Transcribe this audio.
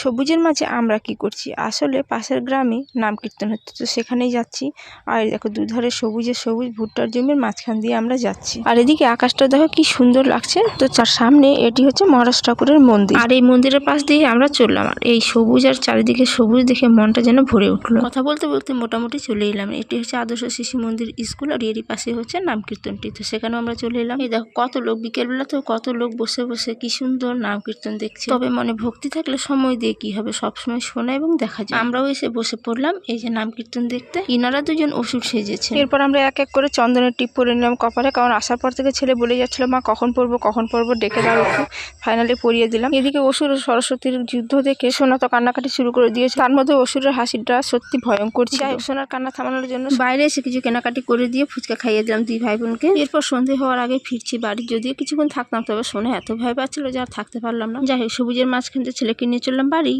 সবুজের মাঝে আমরা কি করছি? আসলে পাশের গ্রামে নাম কীর্তন হচ্ছে, তো সেখানেই যাচ্ছি। আর দেখো দুধারে সবুজে সবুজ ভুট্টার জমির মাঝখান দিয়ে আমরা যাচ্ছি। আর এদিকে আকাশটা দেখো কি সুন্দর লাগছে। তো তার সামনে এটি হচ্ছে মহারাজ ঠাকুরের মন্দির, আর এই মন্দিরের পাশ দিয়ে আমরা চললাম। আর এই সবুজ আর চারিদিকে সবুজ দেখে মনটা যেন ভরে উঠলো। কথা বলতে বলতে মোটামুটি চলে এলাম। এটি হচ্ছে আদর্শ শিশু মন্দির স্কুল, আর এরই পাশে হচ্ছে নাম কীর্তনটি। তো সেখানেও আমরা চলে এলাম। এই দেখো কত লোক, বিকেলবেলা তো কত লোক বসে বসে কি সুন্দর নাম কীর্তন দেখছে। তবে মনে ভক্তি থাকলে সময় দিয়ে কি হবে, সবসময় শোনা এবং দেখা যায়। আমরাও এসে বসে পড়লাম এই যে নাম কীর্তন দেখতে। ইনারা দুজন অসুর সেজেছে। এরপর আমরা এক এক করে চন্দনের টিপ পরে নিলাম কপালে, কারণ আসার পর থেকে ছেলে বলে যাচ্ছিল মা কখন পড়বো ডেকে দাও একটু। ফাইনালি পরিয়ে দিলাম। এদিকে অসুর ও সরস্বতীর যুদ্ধ দেখে সোনা তো কান্নাকাটি শুরু করে দিয়েছে। তার মধ্যে অসুরের হাসিটা সত্যি ভয়ঙ্কর ছিল। সোনার কান্না থামানোর জন্য বাইরে এসে কিছু কেনাকাটি করে দিয়ে ফুচকা খাইয়ে দিলাম দুই ভাই বোনকে। এরপর সন্ধে হওয়ার আগে ফিরছি বাড়ি। যদিও কিছুক্ষণ থাকতাম, তবে সোনা এত ভয় পাচ্ছিল যে আর থাকতে পারলাম না। যাই হোক, সবুজের মাঝখান থেকে ছেলেকে নিয়ে চললাম বাড়ি।